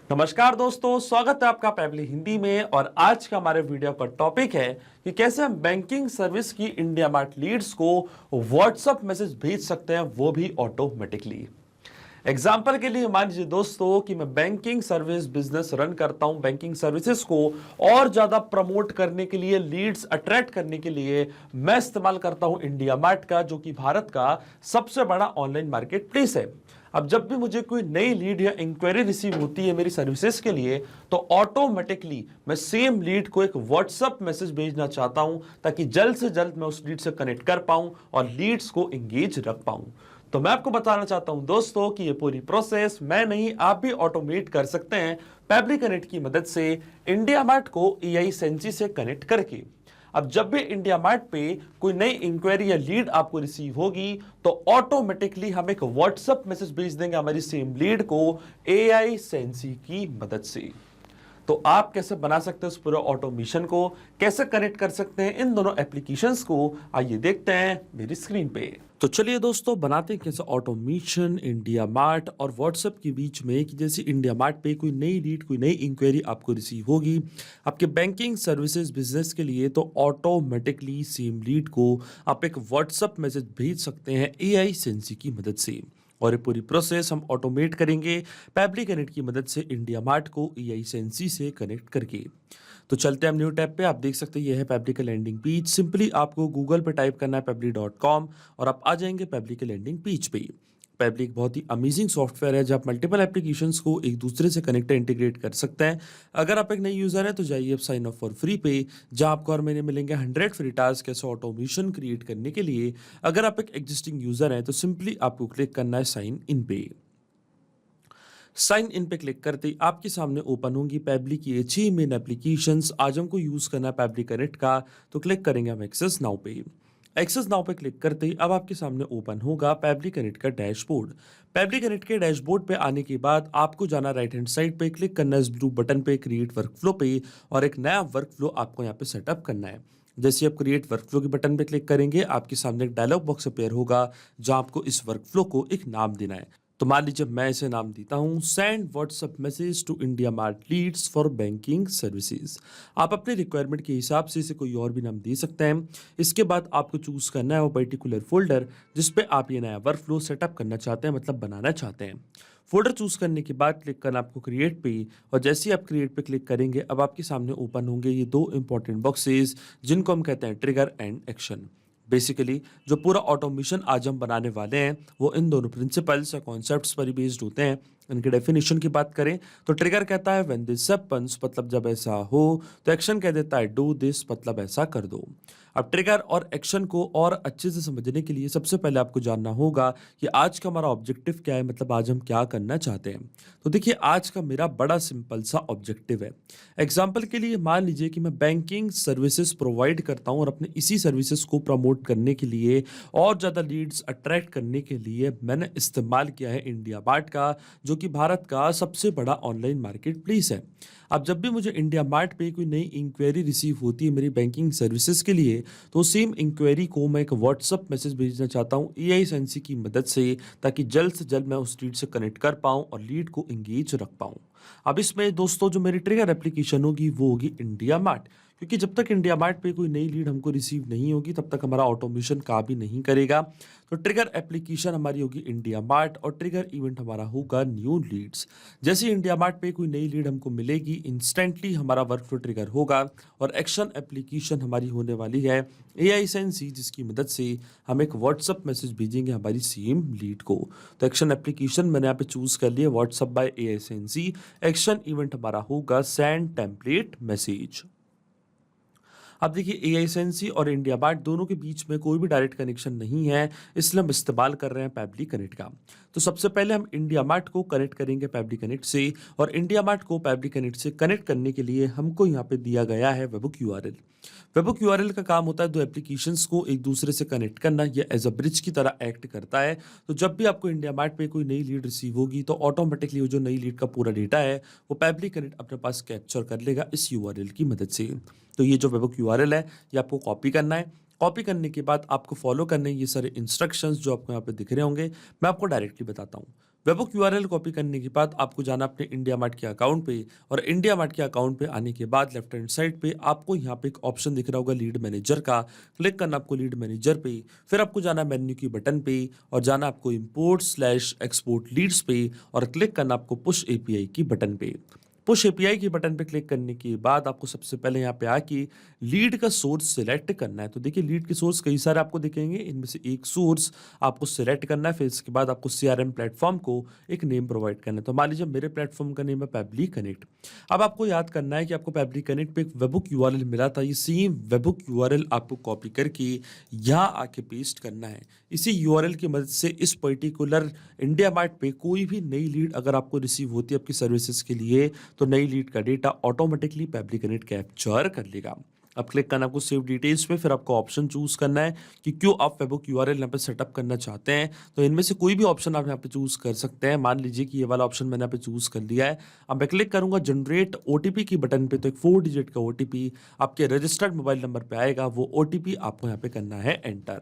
नमस्कार दोस्तों, स्वागत है आपका पैबली हिंदी में। और आज का हमारे वीडियो का टॉपिक है कि कैसे हम बैंकिंग सर्विस की इंडिया मार्ट लीड्स को व्हाट्सएप मैसेज भेज सकते हैं, वो भी ऑटोमेटिकली। एग्जाम्पल के लिए मान लीजिए दोस्तों कि मैं बैंकिंग सर्विस बिजनेस रन करता हूं। बैंकिंग सर्विसेज को और ज्यादा प्रमोट करने के लिए, लीड्स अट्रैक्ट करने के लिए मैं इस्तेमाल करता हूं इंडिया मार्ट का, जो कि भारत का सबसे बड़ा ऑनलाइन मार्केट प्लेस है। अब जब भी मुझे कोई नई लीड या इंक्वायरी रिसीव होती है मेरी सर्विसेज के लिए, तो ऑटोमेटिकली मैं सेम लीड को एक व्हाट्सएप मैसेज भेजना चाहता हूं, ताकि जल्द से जल्द मैं उस लीड से कनेक्ट कर पाऊं और लीड्स को एंगेज रख पाऊं। तो मैं आपको बताना चाहता हूं दोस्तों कि ये पूरी प्रोसेस मैं नहीं, आप भी ऑटोमेट कर सकते हैं पैबली कनेक्ट की मदद से, इंडिया मार्ट को एआई सेंसी से कनेक्ट करके। अब जब भी इंडिया मार्ट पे कोई नई इंक्वायरी या लीड आपको रिसीव होगी, तो ऑटोमेटिकली हम एक व्हाट्सएप मैसेज भेज देंगे हमारी सेम लीड को एआई सेंसी की मदद से। तो आप कैसे बना सकते हैं उस पूरे ऑटोमेशन को, कैसे कनेक्ट कर सकते हैं इन दोनों एप्लीकेशंस को, आइए देखते हैं मेरी स्क्रीन पे। तो चलिए दोस्तों, बनाते हैं कैसे ऑटोमेशन इंडिया मार्ट और व्हाट्सएप के बीच में, कि जैसे इंडिया मार्ट पे कोई नई लीड, कोई नई इंक्वायरी आपको रिसीव होगी आपके बैंकिंग सर्विसेज बिजनेस के लिए, तो ऑटोमेटिकली सेम लीड को आप एक व्हाट्सएप मैसेज भेज सकते हैं एआई सेंसी की मदद से। और ये पूरी प्रोसेस हम ऑटोमेट करेंगे पैबली कनेक्ट की मदद से इंडिया मार्ट को एआई सेंसी से कनेक्ट करके। तो चलते हैं हम न्यू टैब पे। आप देख सकते हैं ये है पैबली का लैंडिंग पेज। सिंपली आपको गूगल पे टाइप करना है pebble.com और आप आ जाएंगे पैबली के लैंडिंग पेज पे। पैबली एक बहुत ही अमेजिंग सॉफ्टवेयर है जहाँ आप मल्टीपल एप्लीकेशंस को एक दूसरे से कनेक्ट इंटीग्रेट कर सकते हैं। अगर आप एक नई यूजर हैं तो जाइए आप साइन अप फॉर फ्री पे, जहाँ आपको हर महीने मिलेंगे 100 फ्री टास्क कैसे ऑटोमेशन क्रिएट करने के लिए। अगर आप एक एग्जिस्टिंग यूजर हैं तो सिंपली आपको क्लिक करना है साइन इन पे। साइन इन पे क्लिक करते ही आपके सामने ओपन होंगी पैबली की ये 6 मेन एप्लीकेशंस। आज हमको यूज करना है पैबली कनेक्ट का, तो क्लिक करेंगे हम एक्सेस नाउ पे। एक्सेस नाउ पे क्लिक करते ही अब आपके सामने ओपन होगा पैबली कनेक्ट का डैशबोर्ड। पैबली कनेक्ट के डैशबोर्ड पे आने के बाद आपको जाना राइट हैंड साइड पे, क्लिक करना है इस ब्लू बटन पे क्रिएट वर्कफ्लो पे, और एक नया वर्कफ्लो आपको यहाँ पे सेटअप करना है। जैसे आप क्रिएट वर्कफ्लो के बटन पे क्लिक करेंगे, आपके सामने एक डायलॉग बॉक्स अपेयर होगा जहां आपको इस वर्कफ्लो को एक नाम देना है। तो मान लीजिए मैं इसे नाम देता हूं send WhatsApp message to India Mart leads for banking services. आप अपने रिक्वायरमेंट के हिसाब से इसे कोई और भी नाम दे सकते हैं। इसके बाद आपको चूज करना है वो पर्टिकुलर फोल्डर जिसपे आप ये नया वर्कफ्लो सेटअप करना चाहते हैं, मतलब बनाना चाहते हैं। फोल्डर चूज करने के बाद क्लिक करना आपको क्रिएट पे, और जैसे ही आप क्रिएट पे क्लिक करेंगे अब आपके सामने ओपन होंगे ये दो इंपॉर्टेंट बॉक्सेस जिनको हम कहते हैं ट्रिगर एंड एक्शन। बेसिकली जो पूरा ऑटोमेशन आज हम बनाने वाले हैं वो इन दोनों प्रिंसिपल्स या कॉन्सेप्ट्स पर ही बेस्ड होते हैं। इनके डेफिनेशन की बात करें तो ट्रिगर कहता है व्हेन दिस हैपेंस, मतलब जब ऐसा हो। तो एक्शन कह देता है डू दिस, मतलब ऐसा कर दो। अब ट्रिगर और एक्शन को और अच्छे से समझने के लिए सबसे पहले आपको जानना होगा कि आज का हमारा ऑब्जेक्टिव क्या है, मतलब आज हम क्या करना चाहते हैं। तो देखिए आज का मेरा बड़ा सिंपल सा ऑब्जेक्टिव है। एग्जाम्पल के लिए मान लीजिए कि मैं बैंकिंग सर्विसेज प्रोवाइड करता हूं और अपने इसी सर्विसेज को प्रमोट करने के लिए और ज़्यादा लीड्स अट्रैक्ट करने के लिए मैंने इस्तेमाल किया है इंडिया मार्ट का, जो कि भारत का सबसे बड़ा ऑनलाइन मार्केट प्लेस है। अब जब भी मुझे इंडिया मार्ट पे कोई नई इंक्वायरी रिसीव होती है मेरी बैंकिंग सर्विसेज के लिए, तो सेम इंक्वायरी को मैं एक व्हाट्सअप मैसेज भेजना चाहता हूँ एआई सेंसी की मदद से, ताकि जल्द से जल्द मैं उस लीड से कनेक्ट कर पाऊँ और लीड को एंगेज रख पाऊँ। अब इसमें दोस्तों जो मेरी ट्रिगर एप्लीकेशन होगी वो होगी इंडिया मार्ट, क्योंकि जब तक इंडिया मार्ट पे कोई नई लीड हमको रिसीव नहीं होगी तब तक हमारा ऑटोमेशन काम भी नहीं करेगा। तो ट्रिगर एप्लीकेशन हमारी होगी इंडिया मार्ट और ट्रिगर इवेंट हमारा होगा न्यू लीड्स। जैसे इंडिया मार्ट पे कोई नई लीड हमको मिलेगी, इंस्टेंटली हमारा वर्कफ्लो ट्रिगर होगा। और एक्शन एप्लीकेशन हमारी होने वाली है एआई सेंसी, जिसकी मदद से हम एक व्हाट्सअप मैसेज भेजेंगे हमारी सेम लीड को। तो एक्शन एप्लीकेशन मैंने यहाँ पे चूज कर लिया WhatsApp by AI Sensy. Action event हमारा होगा सेंड टेम्पलेट मैसेज। अब देखिए एआई सेंसी और इंडिया मार्ट दोनों के बीच में कोई भी डायरेक्ट कनेक्शन नहीं है, इसलिए हम इस्तेमाल कर रहे हैं पैबली कनेक्ट का। तो सबसे पहले हम इंडिया मार्ट को कनेक्ट करेंगे पैबली कनेक्ट से, और इंडिया मार्ट को पैबली कनेक्ट से कनेक्ट करने के लिए हमको यहाँ पे दिया गया है वेबहुक यूआरएल। वेबहुक यूआरएल का काम होता है दो एप्लीकेशंस को एक दूसरे से कनेक्ट करना, यह एज अ ब्रिज की तरह एक्ट करता है। तो जब भी आपको इंडिया मार्ट पे कोई नई लीड रिसीव होगी तो ऑटोमेटिकली वो जो नई लीड का पूरा डेटा है वो पैबली कनेक्ट अपने पास कैप्चर कर लेगा इस यूआरएल की मदद से। तो ये जो वेबहुक यूआरएल है ये आपको कॉपी करना है। कॉपी करने के बाद आपको फॉलो करने ये सारे इंस्ट्रक्शंस जो आपको यहाँ पे दिख रहे होंगे, मैं आपको डायरेक्टली बताता हूँ। वेबुक यूआरएल कॉपी करने के बाद आपको जाना अपने इंडिया मार्ट के अकाउंट पे, और इंडिया मार्ट के अकाउंट पे आने के बाद लेफ्ट हैंड साइड पे आपको यहाँ पे एक ऑप्शन दिख रहा होगा लीड मैनेजर का। क्लिक करना आपको लीड मैनेजर पे, फिर आपको जाना मेन्यू की बटन पे और जाना आपको इंपोर्ट स्लैश एक्सपोर्ट लीड्स पे और क्लिक करना आपको पुश एपीआई की बटन पे। पुश एपीआई की बटन पे क्लिक करने के बाद आपको सबसे पहले यहाँ पे आके लीड का सोर्स सिलेक्ट करना है। तो देखिए लीड के सोर्स कई सारे आपको दिखेंगे, इनमें से एक सोर्स आपको सिलेक्ट करना है। फिर इसके बाद आपको सीआरएम प्लेटफॉर्म को एक नेम प्रोवाइड करना है। तो मान लीजिए मेरे प्लेटफॉर्म का नेम है पेबली कनेक्ट। अब आपको याद करना है कि आपको पेबली कनेक्ट पे एक वेबुक यूआरएल मिला था, ये सेम वेबुक यूआरएल आपको कॉपी करके यहाँ आके पेस्ट करना है। इसी यूआरएल की मदद से इस पर्टिकुलर इंडिया मार्ट पे कोई भी नई लीड अगर आपको रिसीव होती है आपकी सर्विसेज के लिए, तो नई लीड का डेटा ऑटोमेटिकली पेबली कनेक्ट कैप्चर कर लेगा। अब क्लिक करना आपको सेव डिटेल्स पे, फिर आपको ऑप्शन चूज करना है कि क्यों आप वेबुक यूआरएल यहाँ पे सेटअप करना चाहते हैं। तो इनमें से कोई भी ऑप्शन आप यहाँ पे चूज कर सकते हैं। मान लीजिए कि ये वाला ऑप्शन मैंने यहाँ पे चूज कर लिया है। अब मैं क्लिक करूंगा जनरेट ओटीपी की बटन पे, तो एक 4 डिजिट का ओटीपी आपके रजिस्टर्ड मोबाइल नंबर पे आएगा। वो ओटीपी आपको यहाँ पे करना है एंटर।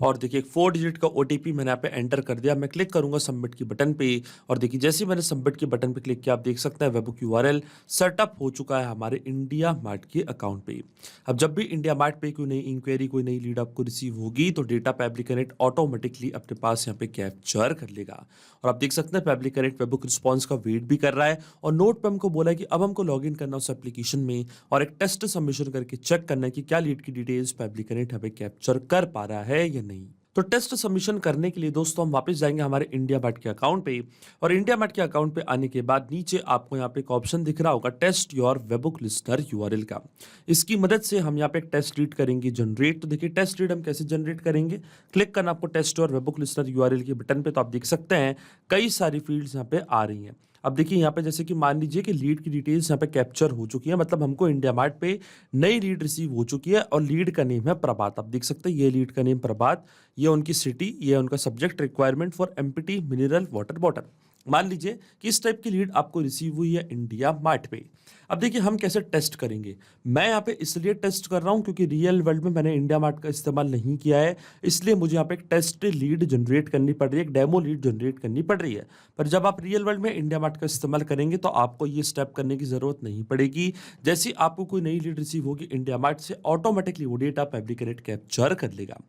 और देखिए 4 डिजिट का ओटीपी मैंने यहाँ पे एंटर कर दिया। मैं क्लिक करूंगा सबमिट की बटन पे, और देखिए जैसे ही मैंने सबमिट की बटन पे क्लिक किया, आप देख सकते हैं वेबुक यूआरएल सेटअप हो चुका है हमारे इंडिया मार्ट के अकाउंट पे। अब जब भी इंडिया मार्ट पे कोई नई इंक्वायरी, कोई नई लीड आपको रिसीव होगी, तो डेटा पेबली कनेक्ट ऑटोमेटिकली अपने पास यहाँ पे कैप्चर कर लेगा। और आप देख सकते हैं पेबली कनेक्ट वेबुक रिस्पॉन्स का वेट भी कर रहा है, और नोट पे हमको बोला है कि अब हमको लॉग इन करना उस एप्लीकेशन में और एक टेस्ट सबमिशन करके चेक करना है कि क्या लीड की डिटेल्स पेबली कनेक्ट यहाँ पे कैप्चर कर पा रहा है या नहीं। तो टेस्ट सबमिशन करने के लिए दोस्तों हम वापस जाएंगे हमारे इंडिया मार्ट के अकाउंट पे, और इंडिया मार्ट के अकाउंट पे आने के बाद नीचे आपको यहाँ पे एक ऑप्शन दिख रहा होगा test your webhook listener URL का। इसकी मदद से हम यहाँ पे एक टेस्ट रीड करेंगे जनरेट। तो देखिए टेस्ट रीड हम कैसे जनरेट करेंगे, क्लिक करना आपको test your webhook listener URL के बटन पे। तो आप देख सकते हैं कई सारी फील्ड्स यहाँ पे आ रही हैं। अब देखिए यहाँ पे जैसे कि मान लीजिए कि लीड की डिटेल्स यहाँ पे कैप्चर हो चुकी है, मतलब हमको इंडिया मार्ट पे नई लीड रिसीव हो चुकी है, और लीड का नेम है प्रभात। आप देख सकते हैं ये लीड का नेम प्रभात, ये उनकी सिटी, ये उनका subject requirement for empty mineral water bottle. मान लीजिए कि इस टाइप की लीड आपको रिसीव हुई है इंडिया मार्ट पे। अब देखिए हम कैसे टेस्ट करेंगे। मैं यहाँ पे इसलिए टेस्ट कर रहा हूँ क्योंकि रियल वर्ल्ड में मैंने इंडिया मार्ट का इस्तेमाल नहीं किया है, इसलिए मुझे यहाँ पे एक टेस्ट लीड जनरेट करनी पड़ रही है, एक डेमो लीड जनरेट करनी पड़ रही है। पर जब आप रियल वर्ल्ड में इंडिया मार्ट का इस्तेमाल करेंगे तो आपको ये स्टेप करने की जरूरत नहीं पड़ेगी। जैसे आपको कोई नई लीड रिसीव होगी इंडिया मार्ट से, ऑटोमेटिकली वो डेटा पेबली कनेक्ट कैप्चर कर लेगा।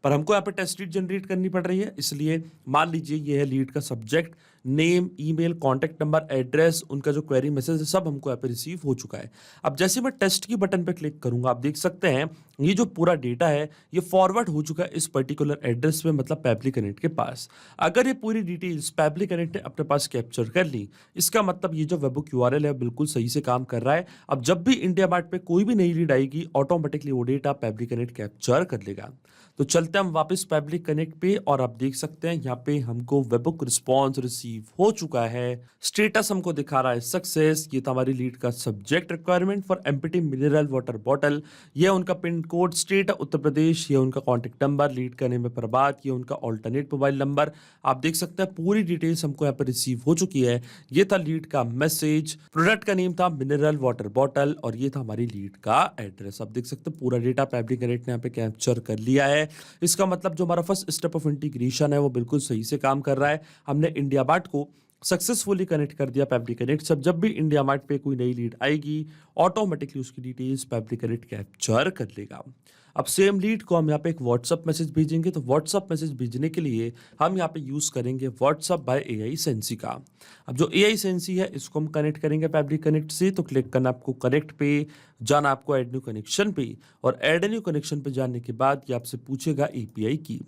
पर हमको यहाँ पे टेस्ट लीड जनरेट करनी पड़ रही है, इसलिए मान लीजिए ये है लीड का subject, name, email, contact number, address, उनका जो क्वेरी मैसेज है सब हमको यहाँ पे रिसीव हो चुका है। अब जैसे मैं टेस्ट की बटन पे क्लिक करूंगा, आप देख सकते हैं ये जो पूरा डेटा है ये फॉरवर्ड हो चुका है इस पर्टिकुलर एड्रेस पे, मतलब पेबली कनेक्ट के पास। अगर ये पूरी डिटेल्स पेबली कनेक्ट ने अपने पास कैप्चर कर ली, इसका मतलब ये जो वेबुक यूआरएल है बिल्कुल सही से काम कर रहा है। अब जब भी इंडिया मार्ट पे कोई भी नई लीड आएगी, ऑटोमेटिकली वो डेटा पेबली कनेक्ट कैप्चर कर लेगा। तो चलते हैं हम वापस पेबली कनेक्ट पे, और आप देख सकते हैं यहाँ पे हमको वेबुक रिस्पॉन्स रिसीव हो चुका है। स्टेटस हमको दिखा रहा है सक्सेस। ये था हमारी लीड का subject requirement for empty mineral water bottle, ये उनका pin code, state Uttar Pradesh, ये उनका कॉन्टेक्ट नंबर, लीड का नेम है प्रभात, ये उनका ऑल्टरनेट मोबाइल नंबर। आप देख सकते हैं पूरी डिटेल्स हमको यहाँ पर रिसीव हो चुकी है। ये था लीड का मैसेज, प्रोडक्ट का नेम था मिनरल वाटर बॉटल, और ये था हमारी लीड का एड्रेस। आप देख सकते हैं पूरा डेटा पेबली कनेक्ट ने यहाँ पे कैप्चर कर लिया है। इसका मतलब जो हमारा फर्स्ट स्टेप ऑफ इंटीग्रेशन है वो बिल्कुल सही से काम कर रहा है। हमने इंडिया मार्ट को सक्सेसफुली कनेक्ट कर दिया पेबली कनेक्ट। सब जब भी इंडिया मार्ट पे कोई नई लीड आएगी, ऑटोमेटिकली उसकी डिटेल्स पेबली कनेक्ट कैप्चर कर लेगा। अब सेम लीड को हम यहाँ पे एक व्हाट्सअप मैसेज भेजेंगे, तो व्हाट्सअप मैसेज भेजने के लिए हम यहाँ पे यूज करेंगे व्हाट्सअप बाय एआई सेंसी का। अब जो एआई सेंसी है इसको हम कनेक्ट करेंगे पेबली कनेक्ट से। तो क्लिक करना आपको कनेक्ट पे, जाना आपको ऐड न्यू कनेक्शन पे, और ऐड न्यू कनेक्शन पे जाने के बाद ये आपसे पूछेगा एपीआई की।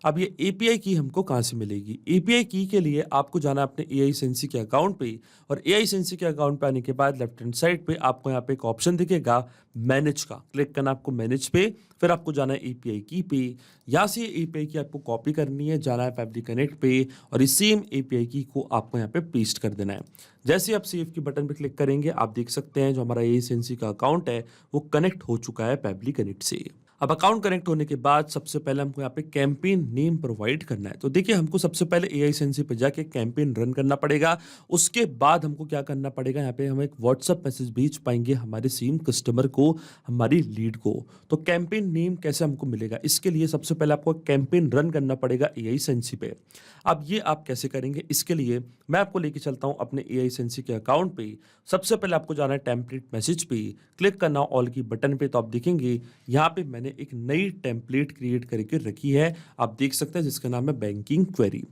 अब ये एपीआई की हमको कहाँ से मिलेगी? एपीआई की के लिए आपको जाना अपने एआई सेंसी के अकाउंट पे, और एआई सेंसी के अकाउंट पे आने के बाद लेफ्ट हैंड साइड पे आपको यहाँ पे एक ऑप्शन दिखेगा मैनेज का। क्लिक करना आपको मैनेज पे, फिर आपको जाना है एपीआई की पे। यहाँ से एपीआई की आपको कॉपी करनी है, जाना है पेबली कनेक्ट पे, और इस सेम एपीआई की को आपको यहाँ पे पेस्ट कर देना है। जैसे आप सेव की बटन पे क्लिक करेंगे, आप देख सकते हैं जो हमारा एआई सेंसी का अकाउंट है वो कनेक्ट हो चुका है पेबली कनेक्ट से। अब अकाउंट कनेक्ट होने के बाद सबसे पहले हमको यहाँ पे कैंपेन नेम प्रोवाइड करना है। तो देखिए हमको सबसे पहले एआई सेंसी पे जाके कैंपेन रन करना पड़ेगा। उसके बाद हमको क्या करना पड़ेगा, यहाँ पे हम एक व्हाट्सअप मैसेज भेज पाएंगे हमारे सेम कस्टमर को, हमारी लीड को। तो कैंपेन नेम कैसे हमको मिलेगा, इसके लिए सबसे पहले आपको कैंपेन रन करना पड़ेगा एआई सेंसी पे। अब ये आप कैसे करेंगे, इसके लिए मैं आपको लेके चलता हूँ अपने एआई सेंसी के अकाउंट पे। सबसे पहले आपको जाना है टेम्पलेट मैसेज पे, क्लिक करना ऑल की बटन पे। तो आप देखेंगे यहाँ पे मैंने एक नई टेम्पलेट क्रिएट करके रखी है, आप देख सकते हैं, जिसका नाम है बैंकिंग क्वेरी।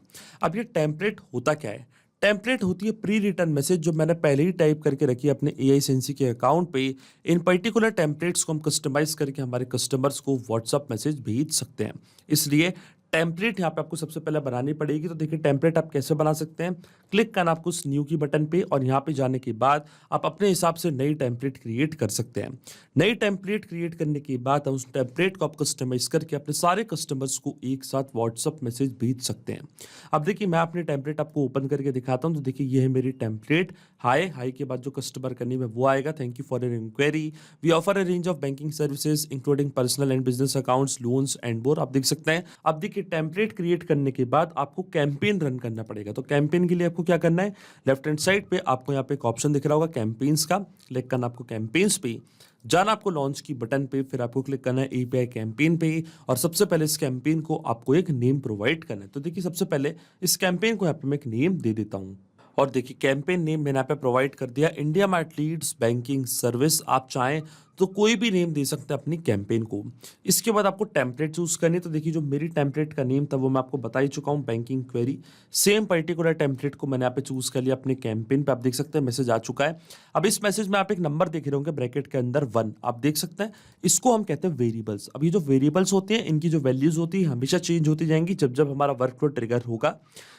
अब ये टेम्पलेट होता क्या है, टेम्पलेट होती है प्री रिटर्न मैसेज जो मैंने पहले ही टाइप करके रखी है अपने एआई सेंसी के अकाउंट पे। इन पर्टिकुलर टेम्पलेट्स को हम कस्टमाइज करके हमारे कस्टमर्स को व्हाट्सअप मैसेज भेज सकते हैं। इसलिए टेम्पलेट यहाँ पे आपको सबसे पहले बनानी पड़ेगी। तो देखिए टेम्पलेट आप कैसे बना सकते हैं, क्लिक करना आपको उस न्यू की बटन पे, और यहाँ पे जाने के बाद आप अपने हिसाब से नई टेम्पलेट क्रिएट कर सकते हैं। नई टेम्पलेट क्रिएट करने के बाद हम उस टेम्पलेट को आप कस्टमाइज करके अपने सारे कस्टमर्स को एक साथ व्हाट्सअप मैसेज भेज सकते हैं। अब देखिए मैं अपनी टेम्पलेट आपको ओपन करके दिखाता हूँ। तो देखिए ये है मेरी टेम्पलेट। हाय हाय के बाद जो कस्टमर का नेम है वो आएगा, thank you for your inquiry, we offer a range of banking services including personal and business accounts, loans and more. आप देख सकते हैं। अब देखिए टेम्पलेट क्रिएट करने के बाद आपको कैंपेन रन करना पड़ेगा। तो कैंपेन के लिए आपको क्या करना है, लेफ्ट हैंड साइड पे आपको यहाँ पे एक ऑप्शन दिख रहा होगा कैंपेन्स का, क्लिक करना आपको कैंपेन्स पे, जाना आपको लॉन्च की बटन पे, फिर आपको क्लिक करना है एपीआई कैंपेन पे, और सबसे पहले इस कैंपेन को आपको एक नेम प्रोवाइड करना है। तो देखिए सबसे पहले इस कैंपेन को यहाँ पे मैं एक नेम दे देता हूँ, और देखिए कैंपेन नेम मैंने यहाँ पे प्रोवाइड कर दिया India Mart leads banking service. आप चाहें तो कोई भी नेम दे सकते हैं अपनी कैंपेन को। इसके बाद आपको टेम्पलेट चूज करनी है। तो देखिए जो मेरी टेम्पलेट का नेम था वो मैं आपको बता ही चुका हूँ, banking query. Same particular template को मैंने यहाँ पे चूज कर लिया अपने कैंपेन पे। आप देख सकते हैं मैसेज आ चुका है। अब इस मैसेज में आप एक नंबर देख रहे होंगे ब्रैकेट के अंदर 1, आप देख सकते हैं। इसको हम कहते हैं वेरिएबल्स। अब ये जो वेरिएबल्स होते हैं इनकी जो वैल्यूज होती है हमेशा चेंज होती जाएंगी जब जब हमारा वर्कफ्लो ट्रिगर होगा।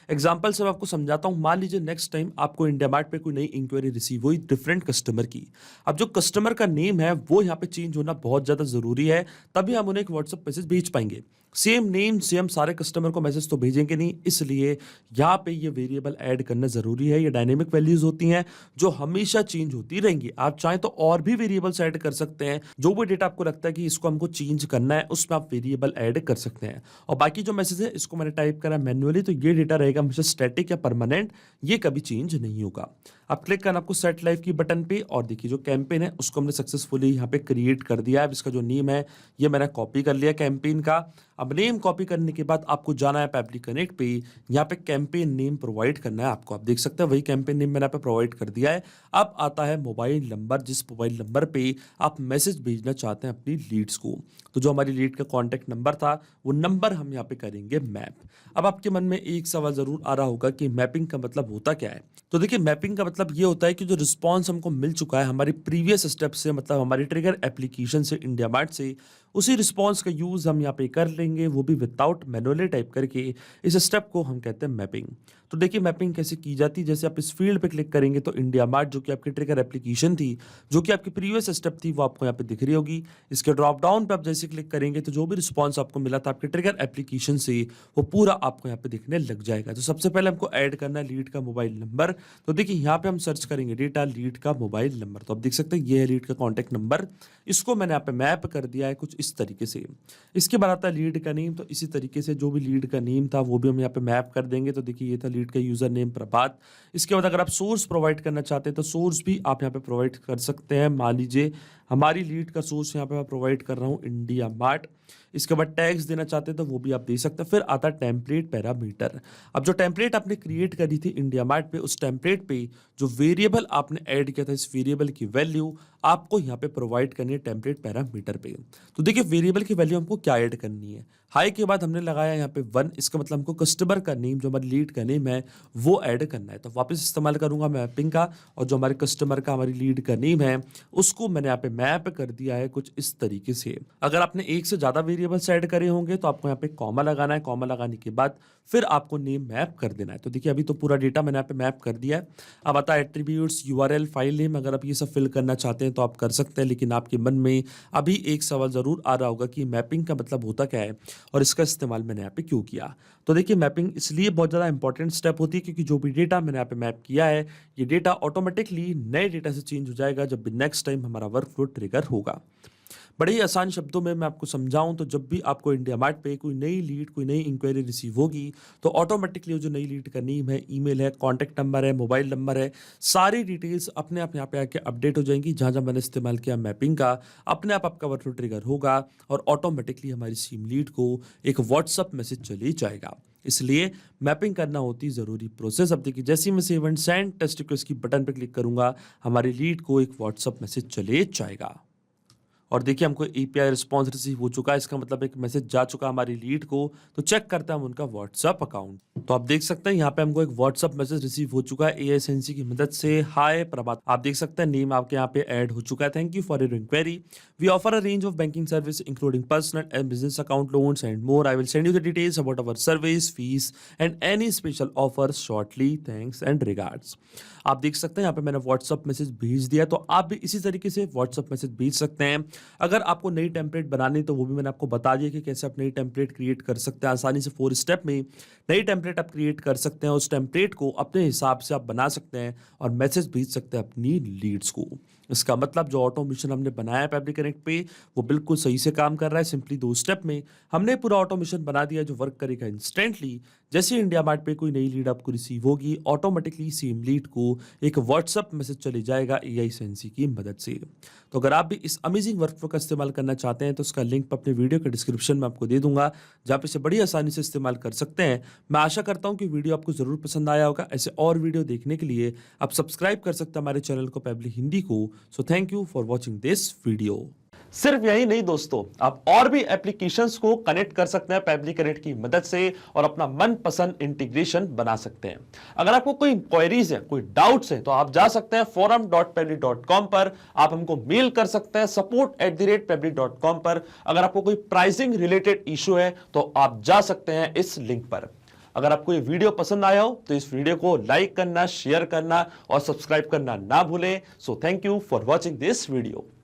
एग्जाम्पल से मैं आपको समझाता हूँ। मान लीजिए नेक्स्ट टाइम आपको इंडिया मार्ट पे कोई नई इंक्वायरी रिसीव हुई डिफरेंट कस्टमर की। अब जो कस्टमर का नेम है वो यहाँ पे चेंज होना बहुत ज़्यादा ज़रूरी है, तभी हम उन्हें एक व्हाट्सएप मैसेज भेज पाएंगे। सेम नेम से हम सारे कस्टमर को मैसेज तो भेजेंगे नहीं, इसलिए यहाँ पे ये वेरिएबल ऐड करना ज़रूरी है। ये डायनेमिक वैल्यूज होती हैं जो हमेशा चेंज होती रहेंगी। आप चाहें तो और भी वेरिएबल्स ऐड कर सकते हैं, जो भी डेटा आपको लगता है कि इसको हमको चेंज करना है उसमें आप वेरिएबल ऐड कर सकते हैं। और बाकी जो मैसेज है इसको मैंने टाइप करा मैन्युअली, तो ये डेटा रहेगा हमेशा स्टैटिक या परमानेंट, ये कभी चेंज नहीं होगा। आप क्लिक करना आपको सेट लाइव की बटन पे, और देखिए जो कैंपेन है उसको हमने सक्सेसफुली यहाँ पे क्रिएट कर दिया है। इसका जो नेम है ये मैंने कॉपी कर लिया कैंपेन का। अब नेम कॉपी करने के बाद आपको जाना है पैबली कनेक्ट पे, यहाँ पे कैंपेन नेम प्रोवाइड करना है आपको। आप देख सकते हैं वही कैंपेन नेम मैंने यहाँ पे प्रोवाइड कर दिया है। अब आता है मोबाइल नंबर, जिस मोबाइल नंबर पे आप मैसेज भेजना चाहते हैं अपनी लीड्स को। तो जो हमारी लीड का कॉन्टैक्ट नंबर था वो नंबर हम यहाँ पे करेंगे मैप। अब आपके मन में एक सवाल जरूर आ रहा होगा कि मैपिंग का मतलब होता क्या है। तो देखिए मैपिंग का मतलब ये होता है कि जो रिस्पॉन्स हमको मिल चुका है हमारी प्रीवियस स्टेप से, मतलब हमारी ट्रिगर एप्लीकेशन से, इंडिया मार्ट से, उसी रिस्पॉन्स का यूज़ हम यहाँ पे कर लेंगे, वो भी विदाउट मैनुअली टाइप करके। इस स्टेप को हम कहते हैं मैपिंग। तो देखिए मैपिंग कैसे की जाती है, जैसे आप इस फील्ड पे क्लिक करेंगे तो इंडिया मार्ट जो कि आपकी ट्रिगर एप्लीकेशन थी, जो कि आपकी प्रीवियस स्टेप थी, वो आपको यहाँ पे दिख रही होगी। इसके ड्रॉप डाउन पे आप जैसे क्लिक करेंगे तो जो भी रिस्पॉन्स आपको मिला था आपके ट्रिगर एप्लीकेशन से वो पूरा आपको यहाँ पे दिखने लग जाएगा। तो सबसे पहले हमको ऐड करना है लीड का मोबाइल नंबर। तो देखिए यहाँ पे हम सर्च करेंगे डेटा लीड का मोबाइल नंबर। तो आप देख सकते हैं ये है लीड का कॉन्टैक्ट नंबर। इसको मैंने यहाँ पे मैप कर दिया है कुछ इस तरीके से। इसके बाद आता है लीड का नेम। तो इसी तरीके से जो भी लीड का नेम था वो भी हम यहाँ पे मैप कर देंगे। तो देखिए ये था लीड का यूजर नेम प्रभात। इसके बाद अगर आप सोर्स प्रोवाइड करना चाहते हैं तो सोर्स भी आप यहाँ पे प्रोवाइड कर सकते हैं। मान लीजिए हमारी लीड का सोर्स यहाँ पे मैं प्रोवाइड कर रहा हूँ इंडिया मार्ट। इसके बाद टैग्स देना चाहते हैं तो वो भी आप दे सकते हैं। फिर आता है टेम्पलेट पैरामीटर। अब जो टेम्पलेट आपने क्रिएट करी थी इंडिया मार्ट पे, उस टेम्पलेट पे जो वेरिएबल आपने ऐड किया था, इस वेरिएबल की वैल्यू आपको यहाँ पे प्रोवाइड करनी है टेम्पलेट पैरामीटर पे। तो देखिए वेरिएबल की वैल्यू हमको क्या ऐड करनी है। हाई के बाद हमने लगाया यहाँ पे 1, इसका मतलब हमको कस्टमर का नेम, जो हमारी लीड का नेम है, वो ऐड करना है। तो वापस इस्तेमाल करूंगा मैपिंग का, और जो हमारे कस्टमर का, हमारी लीड का नेम है, उसको मैंने यहाँ पे मैप कर दिया है कुछ इस तरीके से। अगर आपने एक से ज्यादा वेरिएबल्स ऐड करे होंगे तो आपको यहाँ पे कॉमा लगाना है। कॉमा लगाने के बाद फिर आपको नेम मैप कर देना है। तो देखिए अभी तो पूरा डेटा मैंने यहाँ पे मैप कर दिया है। अब आता है एट्रीब्यूट्स, यूआरएल, फाइल नेम। अगर आप ये सब फिल करना चाहते हैं तो आप कर सकते हैं, लेकिन आपके मन में अभी एक सवाल जरूर आ रहा होगा कि मैपिंग का मतलब होता क्या है और इसका इस्तेमाल मैंने यहाँ पे क्यों किया। तो देखिए मैपिंग इसलिए बहुत ज़्यादा इंपॉर्टेंट स्टेप होती है क्योंकि जो भी डेटा मैंने यहाँ पे मैप किया है, ये डेटा ऑटोमेटिकली नए डेटा से चेंज हो जाएगा जब भी नेक्स्ट टाइम हमारा वर्क फ्लो ट्रिगर होगा। बड़े ही आसान शब्दों में मैं आपको समझाऊं तो जब भी आपको इंडिया मार्ट पे कोई नई लीड, कोई नई इंक्वायरी रिसीव होगी, तो ऑटोमेटिकली वो जो नई लीड करनी है, ईमेल है, कॉन्टैक्ट नंबर है, मोबाइल नंबर है, सारी डिटेल्स अपने आप यहाँ पे आके अपडेट हो जाएंगी। जहाँ जहाँ मैंने इस्तेमाल किया मैपिंग का, अपने आप आपका वर्कफ्लो ट्रिगर होगा और ऑटोमेटिकली हमारी सीम लीड को एक व्हाट्सअप मैसेज चली जाएगा। इसलिए मैपिंग करना होती ज़रूरी प्रोसेस। अब देखिए, जैसे ही मैं save and send test request की बटन पर क्लिक करूंगा, हमारी लीड को एक व्हाट्सअप मैसेज चले जाएगा। और देखिए, हमको एपीआई रिस्पॉन्स रिसीव हो चुका है, इसका मतलब एक मैसेज जा चुका हमारी लीड को। तो चेक करते हैं हम उनका व्हाट्सअप अकाउंट। तो आप देख सकते हैं यहाँ पे हमको एक व्हाट्सअप मैसेज रिसीव हो चुका है एएसएनसी की मदद से। हाय प्रभात, आप देख सकते हैं नेम आपके यहाँ पे ऐड हो चुका है। Thank you for your inquiry, we offer a range of banking service including personal and business account loans and more. I will send you the details about our service fees and any special offers shortly, thanks and regards. आप देख सकते हैं यहाँ पे मैंने WhatsApp message भेज दिया, तो आप भी इसी तरीके से व्हाट्सअप मैसेज भेज सकते हैं। अगर आपको नई टेम्पलेट बनानी तो वो भी मैंने आपको बता दिया कि कैसे आप नई टेम्पलेट क्रिएट कर सकते हैं। आसानी से 4 स्टेप में नई टेम्पलेट आप क्रिएट कर सकते हैं। उस टेम्पलेट को अपने हिसाब से आप बना सकते हैं और मैसेज भेज सकते हैं अपनी लीड्स को। इसका मतलब जो ऑटोमेशन हमने बनाया है पेबली कनेक्ट पे, वो बिल्कुल सही से काम कर रहा है। सिंपली 2 स्टेप में हमने पूरा ऑटोमेशन बना दिया जो वर्क करेगा इंस्टेंटली। जैसे इंडिया मार्ट पे कोई नई लीड आपको रिसीव होगी, ऑटोमेटिकली सेम लीड को एक व्हाट्सअप मैसेज चले जाएगा एआईएसएनसी की मदद से। तो अगर आप भी इस अमेजिंग वर्कफ्लो का इस्तेमाल करना चाहते हैं तो उसका लिंक अपने वीडियो के डिस्क्रिप्शन में आपको दे दूंगा, जहाँ पे इसे बड़ी आसानी से इस्तेमाल कर सकते हैं। मैं आशा करता हूँ कि वीडियो आपको जरूर पसंद आया होगा। ऐसे और वीडियो देखने के लिए आप सब्सक्राइब कर सकते हैं हमारे चैनल को पेबली हिंदी को। So thank you for watching this video. सिर्फ यही नहीं दोस्तों, आप और भी एप्लीकेशंस को कनेक्ट कर सकते हैं पेबली कनेक्ट की मदद से और अपना मनपसंद इंटीग्रेशन बना सकते हैं। अगर आपको कोई इंक्वायरीज है, कोई डाउट्स है, तो आप जा सकते हैं forum.pebly.com पर। आप हमको मेल कर सकते हैं support@pebly.com पर। अगर आपको कोई प्राइसिंग रिलेटेड इशू है तो आप जा सकते हैं इस लिंक पर। अगर आपको ये वीडियो पसंद आया हो तो इस वीडियो को लाइक करना, शेयर करना और सब्सक्राइब करना ना भूलें। So thank you for watching this video.